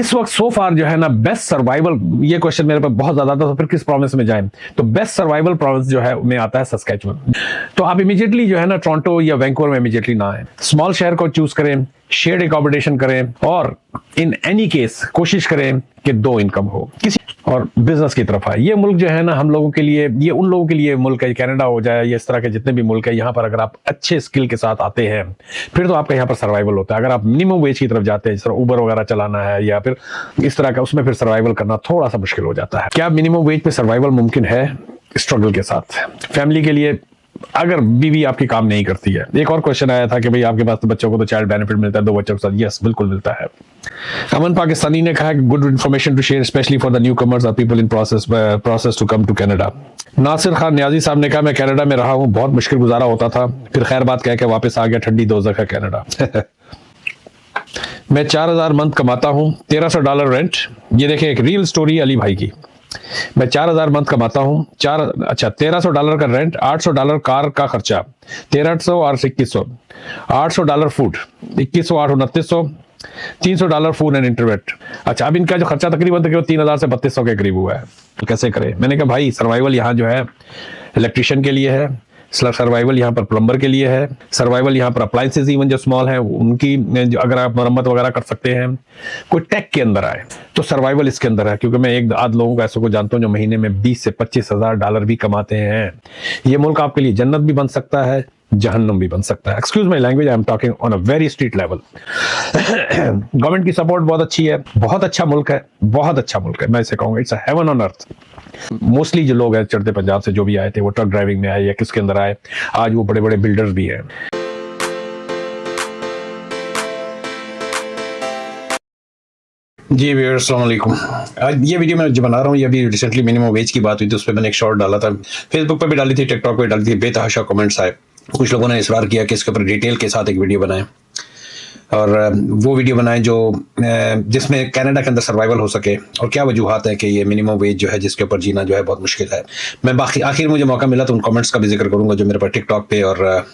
इस वक्त सो फार जो है ना बेस्ट सर्वाइवल, ये क्वेश्चन मेरे पास बहुत ज्यादा था, तो फिर किस प्रोविंस में जाएं, तो बेस्ट सर्वाइवल प्रोविंस जो है में आता है सस्कैचुअन। तो आप इमीडिएटली जो है ना टोरंटो या वैंकूवर में इमीडिएटली ना आए, स्मॉल शहर को चूज करें, शेयर्ड एकोमोडेशन करें, और इन एनी केस कोशिश करें कि 2 इनकम हो किसी, और बिजनेस की तरफ आए। ये मुल्क जो है ना हम लोगों के लिए, ये उन लोगों के लिए मुल्क है, कनाडा हो जाए, ये इस तरह के जितने भी मुल्क है, यहाँ पर अगर आप अच्छे स्किल के साथ आते हैं फिर तो आपका यहाँ पर सर्वाइवल होता है। अगर आप मिनिमम वेज की तरफ जाते हैं, जिस तरह उबर वगैरह चलाना है या फिर इस तरह का, उसमें फिर सर्वाइवल करना थोड़ा सा मुश्किल हो जाता है। क्या मिनिमम वेज पे सर्वाइवल मुमकिन है स्ट्रगल के साथ? फैमिली के लिए अगर बीवी आपकी काम नहीं करती है। एक और क्वेश्चन आया था कि भाई आपके पास तो बच्चों को तो चाइल्ड बेनिफिट मिलता है 2 बच्चों के साथ। यस, बिल्कुल मिलता है। अमन पाकिस्तानी ने कहा कि good information to share specially for the newcomers और people in process to come to Canada. Nasir Khan Niazi sahab ने कहा मैं कनाडा में रहा हूं, बहुत मुश्किल गुजारा होता था, फिर खैर बात कह के वापस आ गया, ठंडी दोज़ख है कनाडा। मैं 4000 मंथ कमाता हूं, $1300 रेंट। ये देखें एक रियल स्टोरी अली भाई की। मैं 4000 मंथ कमाता हूँ, $1300 का रेंट, $800 कार का खर्चा, 1300 और 2100, $800 फूड, 2100 8 2900, $300 फूड एंड इंटरनेट। अच्छा, अब इनका जो खर्चा तकरीबन 3000 से 3200 के करीब हुआ है। तो कैसे करें? मैंने कहा भाई सर्वाइवल यहाँ जो है इलेक्ट्रिशियन के लिए है, सर्वाइवल यहाँ पर प्लम्बर के लिए है, सर्वाइवल यहाँ पर अप्लायंसेज इवन जो स्मॉल है उनकी अगर आप मरम्मत वगैरह कर सकते हैं, कोई टेक के अंदर आए तो सर्वाइवल इसके अंदर है। क्योंकि मैं एक आध लोगों को ऐसे को जानता हूँ जो महीने में 20 से 25,000 डॉलर भी कमाते हैं। ये मुल्क आपके लिए जन्नत भी बन सकता है, जहन्नम भी बन सकता है। Excuse my language, I am talking on a very street level. Government की सपोर्ट बहुत अच्छी है, बहुत अच्छा मुल्क है, बहुत अच्छा मुल्क है। मैं इसे कहूंगा it's a heaven on earth. Mostly जो लोग हैं चढ़ते पंजाब से जो भी आए थे, वो ट्रक ड्राइविंग में आए या किसके अंदर आए, आज वो बड़े बड़े बिल्डर्स भी हैं। जी व्यूअर्स, अस्सलाम वालेकुम। आज ये वीडियो मैं जो बना रहा हूँ, ये अभी रिसेंटली मिनिमम वेज की बात हुई थी, उस पर मैंने एक शॉर्ट डाला था, फेसबुक पर भी डाली थी, टिकटॉक पर डाली थी, बेतहाशा कमेंट्स आए। कुछ लोगों ने इसरार किया कि इसके ऊपर डिटेल के साथ एक वीडियो बनाएं, और वो वीडियो बनाएं जो जिसमें कनाडा के अंदर सर्वाइवल हो सके, और क्या वजूहत है कि ये मिनिमम वेज जो है जिसके ऊपर जीना जो है बहुत मुश्किल है। मैं बाकी आखिर मुझे मौका मिला तो उन कमेंट्स का भी जिक्र करूंगा जो मेरे पर टिकटॉक पे और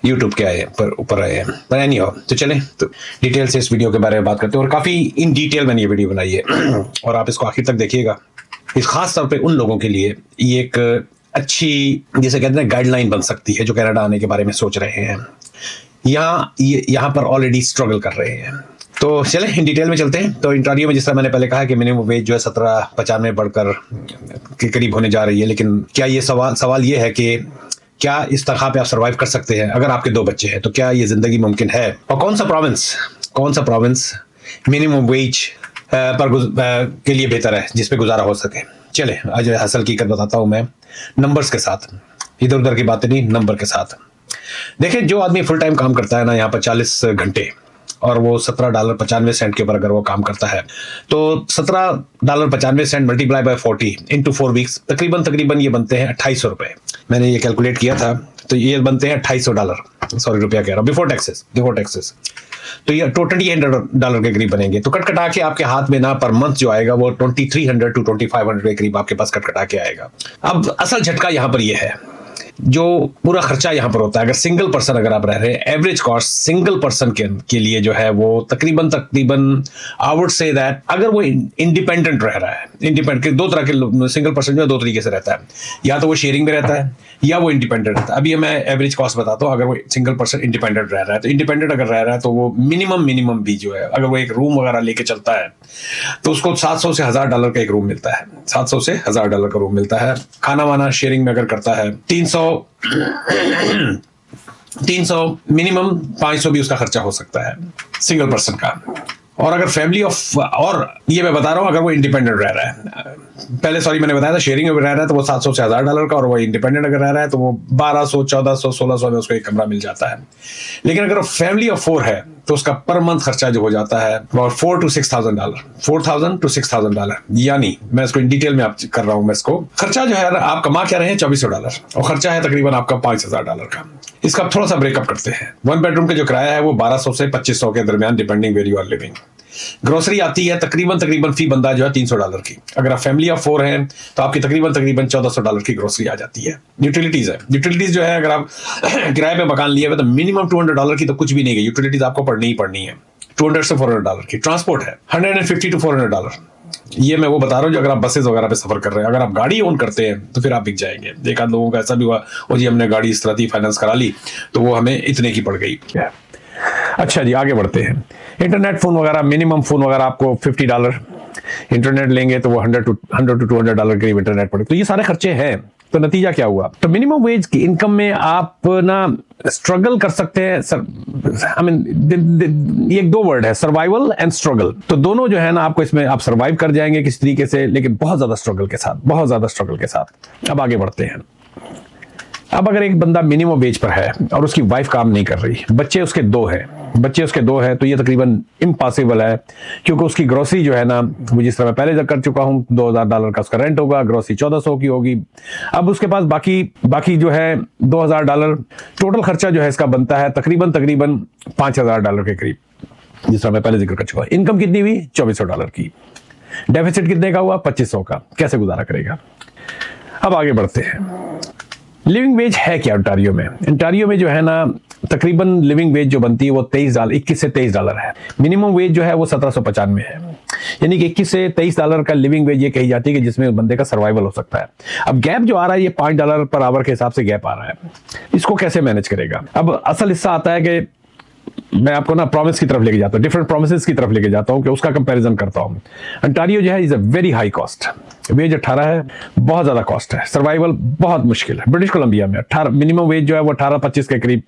यूट्यूब के आए पर ऊपर आए हैं। पर एनी हो, तो चलें तो डिटेल से इस वीडियो के बारे में बात करते हैं, और काफ़ी इन डिटेल मैंने ये वीडियो बनाई है और आप इसको आखिर तक देखिएगा। इस खास तौर पर उन लोगों के लिए ये एक अच्छी, जिसे कहते हैं, गाइडलाइन बन सकती है जो कनाडा आने के बारे में सोच रहे हैं, यहाँ पर ऑलरेडी स्ट्रगल कर रहे हैं। तो चलें इन डिटेल में चलते हैं। तो इंटरव्यू में जिस तरह मैंने पहले कहा कि मिनिमम वेज जो है 17.95 बढ़कर के करीब होने जा रही है, लेकिन क्या ये सवाल ये है कि क्या इस तरह पे आप सर्वाइव कर सकते हैं अगर आपके 2 बच्चे हैं? तो क्या ये जिंदगी मुमकिन है? और कौन सा प्रोविंस मिनिमम वेज के लिए बेहतर है जिस पे गुजारा हो सके? चले आज असल हकीकत बताता हूँ मैं, नंबर्स के साथ, इधर उधर की बातें नहीं, नंबर के साथ। देखिए, जो आदमी फुल टाइम काम करता है ना यहाँ पर 40 घंटे, और वो $17.95 के ऊपर अगर वो काम करता है, तो $17.95 मल्टीप्लाई बाय 40 इंटू 4 वीक्स, तकरीबन ये बनते हैं $2800। मैंने ये कैलकुलेट किया था, तो ये बनते हैं $2800, सॉरी रुपया कह रहा हूँ, बिफोर टैक्सेस। तो ये टोटली $800 के करीब बनेंगे। तो कटा के आपके हाथ में ना पर मंथ जो आएगा वो 2300 to 2500 के करीब आपके पास कटा के आएगा। अब असल झटका यहाँ पर ये है, जो पूरा खर्चा यहाँ पर होता है, अगर सिंगल पर्सन अगर आप रह रहे हैं, एवरेज कॉस्ट सिंगल पर्सन के लिए जो है वो तकरीबन आई वुड से दैट, अगर वो इंडिपेंडेंट रह रहा है, इंडिपेंडेंट 2 तरह के सिंगल पर्सन जो है 2 तरीके से रहता है, या तो वो शेयरिंग में रहता है या वो इंडिपेंडेंट रहता है। अभी मैं एवरेज कॉस्ट बताता हूँ। अगर वो सिंगल पर्सन इंडिपेंडेंट रह रहा है, तो इंडिपेंडेंट अगर रह रहा है तो वो मिनिमम भी जो है, अगर वो एक रूम वगैरह लेके चलता है तो उसको $700 से $1000 का एक रूम मिलता है, $700 से $1000 का रूम मिलता है। खाना वाना शेयरिंग में अगर करता है 300 मिनिमम, 500 भी उसका खर्चा हो सकता है सिंगल पर्सन का। और अगर फैमिली और ये मैं बता रहा हूँ अगर वो इंडिपेंडेंट रह रहा है, पहले सॉरी मैंने बताया था शेयरिंग में रह रहा है तो वो $700 से $1000 का, और वो इंडिपेंडेंट अगर रह रहा है तो वो 1200 1400 1600 में उसको एक कमरा मिल जाता है। लेकिन अगर वो फैमिली ऑफ 4 है तो उसका पर मंथ खर्चा जो हो जाता है वो $4,000 to $6,000, यानी मैं इसको इन डिटेल में आप कर रहा हूँ। मैं इसको खर्चा जो है आप कमा क्या रहे हैं $2400, और खर्चा है तकरीबन आपका $5000 का। इसका थोड़ा सा ब्रेकअप करते हैं। 1 बेडरूम का जो किराया है वो 1200 से 2500 के दरमियान, depending where you are living. Grocery आती है तकरीबन फी बंदा जो है $300 की। अगर आप फैमिली ऑफ 4 हैं तो आपकी तकरीबन $1400 की ग्रोसरी आ जाती है। यूटिलिटीज जो है, अगर आप किराए पे मकान लिए हुए तो मिनिमम $200 की तो कुछ भी नहीं है, यूटिलिटीज आपको पढ़नी ही पढ़नी है। $200 से $400 की। ट्रांसपोर्ट है $150 to $400। ये मैं वो बता रहा हूँ जो अगर आप बसेस वगैरह पे सफर कर रहे हैं। अगर आप गाड़ी ओन करते हैं तो फिर आप बिक जाएंगे। एक आध लोगों का ऐसा भी हुआ, और जी हमने गाड़ी इस तरह की फाइनेंस करा ली तो वो हमें इतने की पड़ गई। अच्छा जी, आगे बढ़ते हैं। इंटरनेट फोन वगैरह, मिनिमम फोन वगैरह आपको $50, इंटरनेट लेंगे तो वो $100 to $200 करीब इंटरनेट पड़े। तो ये सारे खर्चे हैं। तो नतीजा क्या हुआ? तो मिनिमम वेज की इनकम में आप ना स्ट्रगल कर सकते हैं सर। आई मीन ये दो वर्ड है, सर्वाइवल एंड स्ट्रगल। तो दोनों जो है ना, आपको इसमें आप सर्वाइव कर जाएंगे किसी तरीके से, लेकिन बहुत ज्यादा स्ट्रगल के साथ, बहुत ज्यादा स्ट्रगल के साथ। अब आगे बढ़ते हैं। अब अगर एक बंदा मिनिमम वेज पर है और उसकी वाइफ काम नहीं कर रही, बच्चे उसके दो हैं, तो ये तकरीबन इम्पॉसिबल है, क्योंकि उसकी ग्रोसरी जो है ना, वो जिस तरह मैं पहले कर चुका हूं, $2000 का उसका रेंट होगा, ग्रोसरी 1400 की होगी। अब उसके पास बाकी जो है $2000 टोटल खर्चा जो है इसका बनता है तकरीबन $5000 के करीब, जिस तरह मैं पहले जिक्र कर चुका हूं। इनकम कितनी हुई? $2400 की। डेफिसिट कितने का हुआ? 2500 का। कैसे गुजारा करेगा? अब आगे बढ़ते हैं। लिविंग वेज है क्या ओंटारियो में? ओंटारियो में जो है ना, तकरीबन लिविंग वेज जो बनती है वो $21 से $23 है। मिनिमम वेज जो है वो 1795 है। यानी कि 21 से $23 का लिविंग वेज ये कही जाती है कि जिसमें बंदे का सर्वाइवल हो सकता है। अब गैप जो आ रहा है ये $5 पर आवर के हिसाब से गैप आ रहा है। इसको कैसे मैनेज करेगा? अब असल हिस्सा आता है कि मैं आपको ना प्रॉमिस की तरफ लेके जाता हूँ, डिफरेंट प्रोमिसेस की तरफ लेके जाता हूँ कि उसका कंपैरिजन करता हूँ। ओंटारियो जो है is a very high cost. Wage 18 है, बहुत ज्यादा कॉस्ट है, सर्वाइवल बहुत मुश्किल है। ब्रिटिश कोलंबिया में 18 मिनिमम वेज जो है वो 18-25 के करीब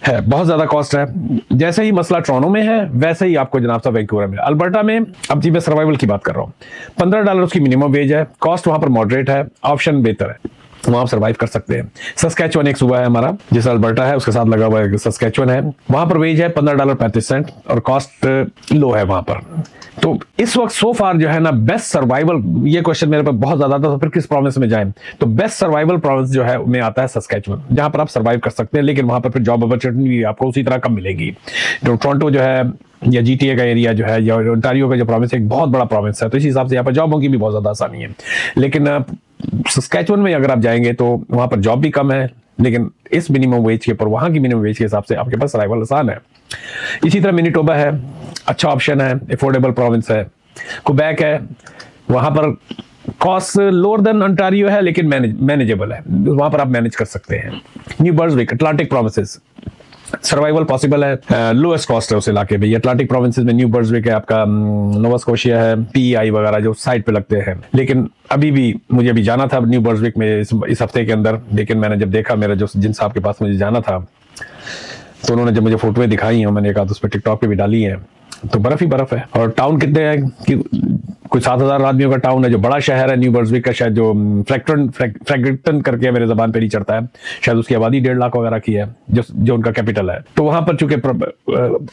है, बहुत ज्यादा कॉस्ट है। जैसे ही मसला टोरंटो में है वैसे ही आपको जनाब साहब वैंकूवर में, अल्बर्टा में, अब जी मैं सर्वाइवल की बात कर रहा हूँ, $15 उसकी मिनिमम वेज है। कॉस्ट वहां पर मॉडरेट है, ऑप्शन बेहतर है, वहां आप सर्वाइव कर सकते हैं। सस्कैचुअन एक सूबा है हमारा, जिस अल्बर्टा है उसके साथ लगा हुआ है सस्कैचुअन है, वहां पर वेज है $15.35 और कॉस्ट लो है वहां पर। तो इस वक्त सो फार जो है ना बेस्ट सर्वाइवल, ये क्वेश्चन मेरे पे बहुत ज्यादा था, तो फिर किस प्रोविंस में जाएं? तो बेस्ट सर्वाइवल प्रोविंस जो है में आता है सस्कैचुअन, जहां पर आप सर्वाइव कर सकते हैं, लेकिन वहां पर फिर जॉब अपॉर्चुनिटी आपको उसी तरह कम मिलेगी। तो टोरंटो जो है या GTA का एरिया जो है या ओंटारियो का जो प्रोविंस है एक बहुत बड़ा प्रोविंस है, तो इस हिसाब से यहाँ पर जॉबों की भी बहुत ज्यादा आसानी है। लेकिन सस्कैचुअन में अगर आप जाएंगे तो वहां पर जॉब भी कम है, लेकिन इस मिनिमम वेज के ऊपर, वहां की मिनिमम वेज के हिसाब से आपके पास सर्वाइवल आसान है। इसी तरह मिनीटोबा है, अच्छा ऑप्शन है, अफोर्डेबल प्रोविंस है। क्वेबेक है, वहां पर कॉस्ट लोअर देन ओंटारियो है लेकिन मैनेजेबल है, वहां पर आप मैनेज कर सकते हैं। New Brunswick, Atlantic provinces, survival possible है, लोएस्ट कॉस्ट है उस इलाके में। अटलांटिक प्रोविंसेस में न्यू ब्रंसविक है, आपका नोवा स्कोशिया है, PEI वगैरह जो साइड पे लगते हैं। लेकिन मुझे अभी जाना था न्यू ब्रंसविक में इस हफ्ते के अंदर, लेकिन मैंने जब देखा, मेरा जो जिन साहब के पास मुझे जाना था, तो उन्होंने जब मुझे फोटोएं दिखाई हैं, मैंने कहा तो उस पर टिकटॉक पे भी डाली है, तो बर्फ ही बर्फ है। और टाउन कितने हैं कि कुछ 7000 आदमियों का टाउन है, जो बड़ा शहर है न्यू ब्रंसविक का, शायद जो फ्रैग्रेटन करके मेरे जबान पे नहीं चढ़ता है, शायद उसकी आबादी 1.5 लाख वगैरह की है, जो उनका कैपिटल है। तो वहां पर चूंकि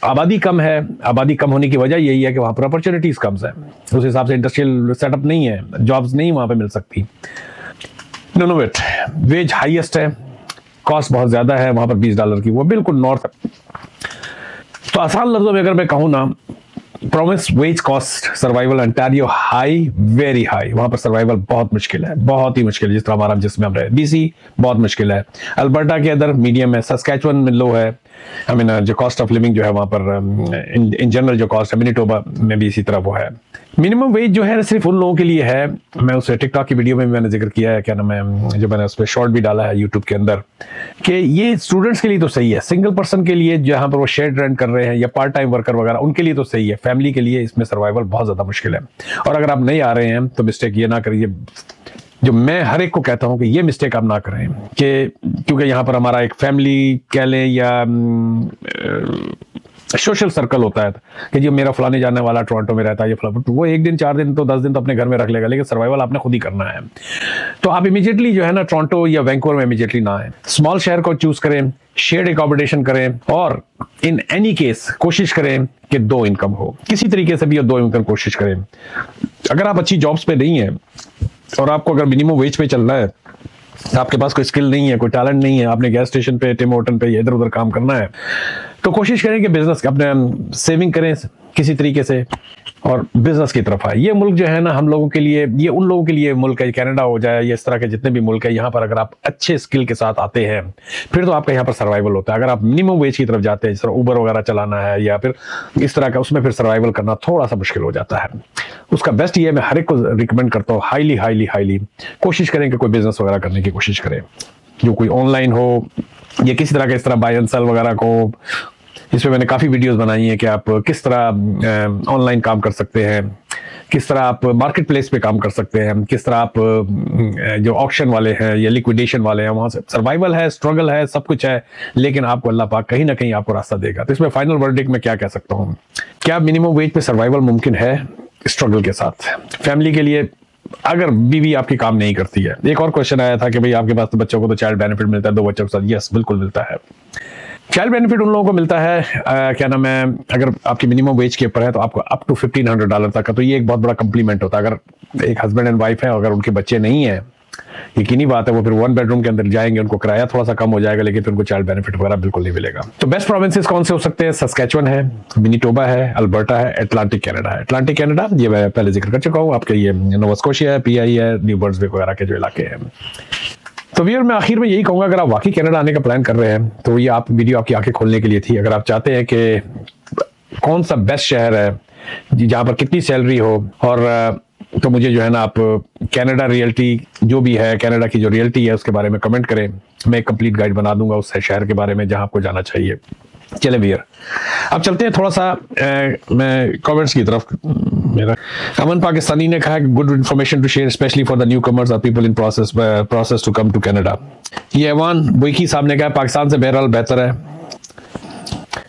आबादी कम है, आबादी कम होने की वजह यही है कि वहां पर अपॉर्चुनिटीज कम है, उस हिसाब से इंडस्ट्रियल सेटअप नहीं है, जॉब्स नहीं वहां पर मिल सकती। नोनोवेट वेज हाईएस्ट है, कॉस्ट बहुत ज्यादा है वहां पर $20 की, वो बिल्कुल नॉर्थ। तो आसान लफ्जों में अगर मैं कहूं ना, promise wage cost survival Ontario high, very high, वहां पर सर्वाइवल बहुत मुश्किल है, बहुत ही मुश्किल, जिस तरह हमारा जिसमें हम रहे। BC बहुत मुश्किल है, अल्बर्टा के अंदर मीडियम है, सस्कैचुअन में लो है। आई मीन जो कॉस्ट ऑफ लिविंग जो है वहां पर इन जनरल जो कॉस्ट है, मिनीटोबा में भी इसी तरह वो है। मिनिमम वेज जो है सिर्फ उन लोगों के लिए है, मैं उस टिकटॉक की वीडियो में भी मैंने जिक्र किया है, क्या नाम है, जो मैंने उस पर शॉर्ट भी डाला है यूट्यूब के अंदर, कि ये स्टूडेंट्स के लिए तो सही है, सिंगल पर्सन के लिए जहां पर वो शेयर्ड रेंट कर रहे हैं या पार्ट टाइम वर्कर वगैरह, उनके लिए तो सही है। फैमिली के लिए इसमें सर्वाइवल बहुत ज्यादा मुश्किल है। और अगर आप नहीं आ रहे हैं तो मिस्टेक ये ना करिए, जो मैं हर एक को कहता हूं कि ये मिस्टेक आप ना करें, कि क्योंकि यहाँ पर हमारा एक फैमिली कह लें या सोशल सर्कल होता है कि जी मेरा फलाने जानने वाला टोरंटो में रहता है, ये वो 1 दिन 4 दिन तो 10 दिन तो अपने घर में रख लेगा, लेकिन सर्वाइवल आपने खुद ही करना है। तो आप इमीडिएटली जो है ना टोरंटो या वैंकूवर में इमीडिएटली ना आए, स्मॉल शहर को चूज करें, शेयर्ड एकोमोडेशन करें, और इन एनी केस कोशिश करें कि 2 इनकम हो, किसी तरीके से भी 2 इनकम कोशिश करें। अगर आप अच्छी जॉब्स पे नहीं है और आपको अगर मिनिमम वेज पे चलना है, आपके पास कोई स्किल नहीं है, कोई टैलेंट नहीं है, आपने गैस स्टेशन पे, टिम होटन पे इधर उधर काम करना है, तो कोशिश करें कि बिजनेस अपने सेविंग करें किसी तरीके से और बिजनेस की तरफ आए। ये मुल्क जो है ना हम लोगों के लिए, ये उन लोगों के लिए मुल्क है, कनाडा हो जाए, ये इस तरह के जितने भी मुल्क है, यहाँ पर अगर आप अच्छे स्किल के साथ आते हैं फिर तो आपका यहाँ पर सर्वाइवल होता है। अगर आप मिनिमम वेज की तरफ जाते हैं, जिस तरह उबर वगैरह चलाना है या फिर इस तरह का, उसमें फिर सर्वाइवल करना थोड़ा सा मुश्किल हो जाता है। उसका बेस्ट ये मैं हर एक को रिकमेंड करता हूँ, हाईली हाईली हाईली कोशिश करें कि कोई बिजनेस वगैरह करने की कोशिश करें, जो कोई ऑनलाइन हो या किसी तरह का, इस तरह बाय एंड सेल वगैरह को। इसमें मैंने काफ़ी वीडियोस बनाई हैं कि आप किस तरह ऑनलाइन काम कर सकते हैं, किस तरह आप मार्केट प्लेस पे काम कर सकते हैं, किस तरह आप जो ऑक्शन वाले हैं या लिक्विडेशन वाले हैं वहाँ से सर्वाइवल है, स्ट्रगल है, सब कुछ है, लेकिन आपको अल्लाह पाक कहीं ना कहीं आपको रास्ता देगा। तो इसमें फाइनल वर्डिक्ट में क्या कह सकता हूँ, क्या मिनिमम वेज पे सर्वाइवल मुमकिन है स्ट्रगल के साथ? फैमिली के लिए अगर बीवी आपकी काम नहीं करती है। एक और क्वेश्चन आया था कि भाई आपके पास तो बच्चों को तो चाइल्ड बेनिफिट मिलता है 2 बच्चों के साथ। यस, बिल्कुल मिलता है। चाइल्ड बेनिफिट उन लोगों को मिलता है क्या नाम है, अगर आपकी मिनिमम वेज के ऊपर है तो आपको अप टू $1,500 तक का, तो ये एक बहुत बड़ा कम्प्लीमेंट होता है। अगर एक हस्बैंड एंड वाइफ है, अगर उनके बच्चे नहीं है, यकीनी बात है वो फिर 1 बेडरूम के अंदर जाएंगे, उनको किराया थोड़ा सा कम हो जाएगा, लेकिन फिर उनको चाइल्ड बेनिफिट वगैरह बिल्कुल नहीं मिलेगा। तो बेस्ट प्रोविंसेस कौन से हो सकते हैं? सस्कैचुअन है, मिनीटोबा है, अल्बर्टा है, अटलांटिक कनाडा है। अटलांटिक कनाडा ये मैं पहले जिक्र कर चुका हूँ, आपके ये नोवा स्कोशिया है, पीआई है, न्यू ब्रंसविक वगैरह के जो इलाके हैं। तो व्यूअर मैं आखिर में यही कहूंगा, अगर आप वाकई कनाडा आने का प्लान कर रहे हैं तो ये आप वीडियो आपकी आंखें खोलने के लिए थी। अगर आप चाहते हैं कि कौन सा बेस्ट शहर है जहाँ पर कितनी सैलरी हो, और तो मुझे जो है ना आप कनाडा रियल्टी जो भी है, कनाडा की जो रियल्टी है उसके बारे में कमेंट करें, मैं एक कंप्लीट गाइड बना दूंगा उस शहर के बारे में जहाँ आपको जाना चाहिए। चले भैया अब चलते हैं थोड़ा सा मैं कमेंट्स की तरफ। मेरा अमन पाकिस्तानी ने कहा good information to share specially for the newcomers और people in process to come to Canada. ये अवान बुइकी साहब ने कहा पाकिस्तान से बहरहाल बेहतर है।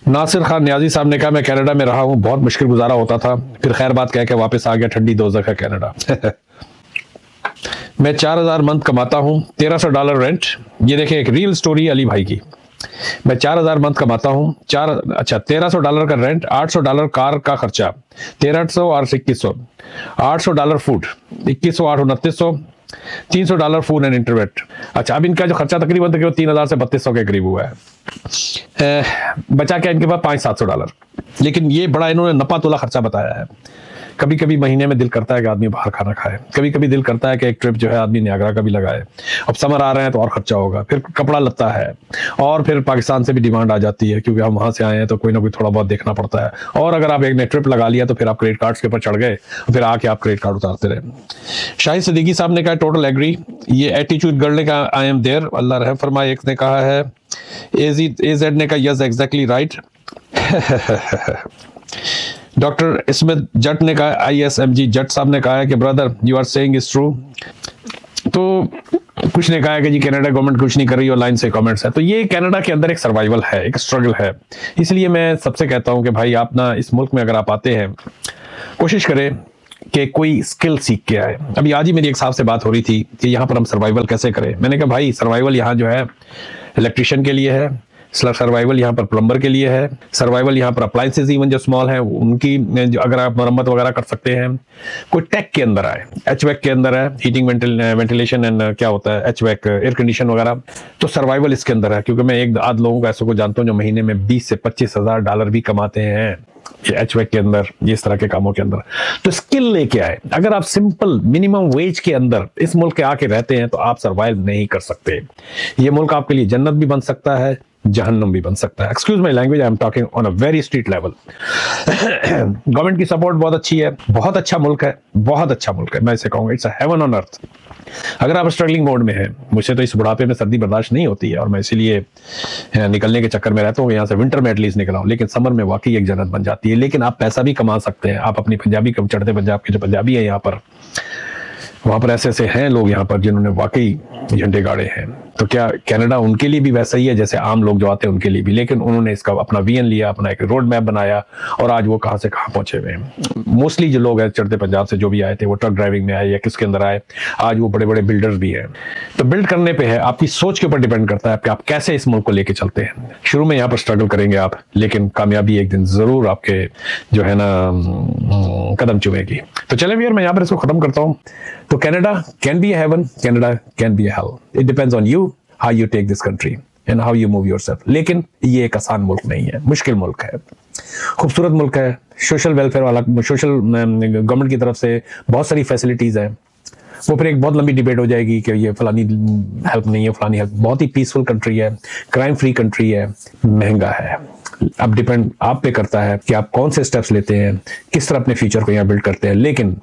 नासिर खान न्याजी साहब ने कहा मैं कनाडा में रहा हूँ, बहुत मुश्किल गुजारा होता था, फिर खैर बात कह के वापस आ गया, ठंडी दोज़ख है कनाडा। मैं 4,000 मंथ कमाता हूँ, $1,300 रेंट। ये देखें एक रियल स्टोरी अली भाई की। मैं 4,000 मंथ कमाता हूँ, $1,300 का रेंट, $800 कार का खर्चा, 1,300 और 2,100, $800 फूड, 2,100 8 2900, $300 फूड एंड इंटरनेट। अच्छा, अब इनका जो खर्चा तकरीबन 3,000 से 3,200 के करीब हुआ है। बचा क्या इनके पास $500-700, लेकिन ये बड़ा इन्होंने नपा तोला खर्चा बताया है। कभी कभी महीने में दिल करता है कि आदमी बाहर खाना खाए, कभी कभी दिल करता है कि एक ट्रिप जो है आदमी नियाग्रा का भी लगाए। अब समर आ रहे हैं तो और खर्चा होगा, फिर कपड़ा लगता है, और फिर पाकिस्तान से भी डिमांड आ जाती है क्योंकि हम वहां से आए हैं तो कोई ना कोई थोड़ा बहुत देखना पड़ता है। और अगर आप एक ने ट्रिप लगा लिया तो फिर आप क्रेडिट कार्ड्स के ऊपर चढ़ गए, फिर आके आप क्रेडिट कार्ड उतारते रहे। शाहिद सिद्दीकी साहब ने कहा टोटल एग्री, ये एटीट्यूड गर्ल ने कहा आई एम देयर, अल्लाह रहम फरमाए। एक ने कहा है AZ ने कहा यस एग्जैक्टली राइट। डॉक्टर इसमें जट ने कहा ISMG जट साहब ने कहा है कि brother you are saying is true. तो कुछ ने कहा है कि जी कनाडा गवर्नमेंट कुछ नहीं कर रही, ऑनलाइन से कमेंट्स है। तो ये कनाडा के अंदर एक सर्वाइवल है, एक स्ट्रगल है। इसलिए मैं सबसे कहता हूं कि भाई आप ना इस मुल्क में अगर आप आते हैं कोशिश करें कि कोई स्किल सीख के आए। अभी आज ही मेरी एक साहब से बात हो रही थी कि यहाँ पर हम सर्वाइवल कैसे करें। मैंने कहा भाई सर्वाइवल यहाँ जो है इलेक्ट्रिशियन के लिए है, सर्वाइवल यहाँ पर प्लम्बर के लिए है, सर्वाइवल यहाँ पर अप्लायंसेज इवन जो स्मॉल है उनकी जो अगर आप मरम्मत वगैरह कर सकते हैं। कोई टेक के अंदर आए, HVAC के अंदर है, हीटिंग वेंटिलेशन एंड क्या होता है HVAC एयर कंडीशन वगैरह, तो सर्वाइवल इसके अंदर है। क्योंकि मैं एक आध लोगों को ऐसे को जानता हूँ जो महीने में 20 से 25 हज़ार डॉलर भी कमाते हैं ये HVAC के अंदर, ये इस तरह के कामों के अंदर। तो स्किल लेके आए। अगर आप सिंपल मिनिमम वेज के अंदर इस मुल्क के आके रहते हैं तो आप सर्वाइव नहीं कर सकते। ये मुल्क आपके लिए जन्नत भी बन सकता है, जहन्नम भी बन सकता है। Excuse my language, I am talking on a very street level. Government की सपोर्ट बहुत अच्छी है, बहुत अच्छा मुल्क है, बहुत अच्छा मुल्क है। मैं इसे कहूंगा it's a heaven on earth. अगर आप स्ट्रगलिंग मोड में हैं, मुझे तो इस बुढ़ापे में सर्दी बर्दाश्त नहीं होती है और मैं इसीलिए निकलने के चक्कर में रहता हूँ, यहाँ से विंटर में एटलीस्ट निकला हूँ, लेकिन समर में वाकई एक जन्नत बन जाती है। लेकिन आप पैसा भी कमा सकते हैं। आप अपनी पंजाबी चढ़ते पंजाब के जो पंजाबी है यहाँ पर, वहां पर ऐसे ऐसे हैं लोग यहाँ पर जिन्होंने वाकई झंडे गाड़े हैं। तो क्या कनाडा उनके लिए भी वैसा ही है जैसे आम लोग जो आते हैं उनके लिए भी? लेकिन उन्होंने इसका अपना VN लिया, अपना एक रोड मैप बनाया और आज वो कहाँ से कहाँ पहुंचे हुए हैं। मोस्टली जो लोग हैं चढ़ते पंजाब से जो भी आए थे वो ट्रक ड्राइविंग में आए या किसके अंदर आए, आज वो बड़े बड़े बिल्डर्स भी हैं। तो बिल्ड करने पर है, आपकी सोच के ऊपर डिपेंड करता है कि आप कैसे इस मुल्क को लेके चलते हैं। शुरू में यहाँ पर स्ट्रगल करेंगे आप, लेकिन कामयाबी एक दिन जरूर आपके जो है ना कदम चूमेगी। तो चले भैया मैं यहाँ पर इसको खत्म करता हूँ। तो Canada can be a heaven, Canada can be a hell. It depends on you how you take this country and how you move yourself। लेकिन ये एक आसान मुल्क नहीं है, मुश्किल मुल्क है। खूबसूरत मुल्क है, सोशल वेलफेयर वाला, सोशल गवर्नमेंट की तरफ से बहुत सारी फैसिलिटीज है। वो फिर एक बहुत लंबी डिबेट हो जाएगी कि ये फलानी हेल्प नहीं है, फलानी हेल्प। बहुत ही पीसफुल कंट्री है, क्राइम फ्री कंट्री है, महंगा है। अब डिपेंड आप पे करता है कि आप कौन से स्टेप्स लेते हैं, किस तरह अपने फ्यूचर को यहाँ बिल्ड करते हैं। लेकिन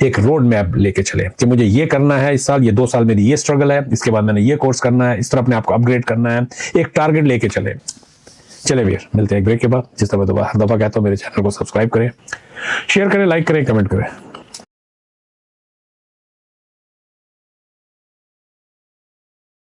एक रोड मैप लेके चले कि मुझे ये करना है इस साल, ये 2 साल मेरी ये स्ट्रगल है, इसके बाद मैंने ये कोर्स करना है, इस तरह अपने आप को अपग्रेड करना है, एक टारगेट लेके चले। चले भैया, मिलते हैं एक ब्रेक के बाद। जिस तरह हर दफा कहता हूँ, मेरे चैनल को सब्सक्राइब करें, शेयर करें, लाइक करें, कमेंट करें।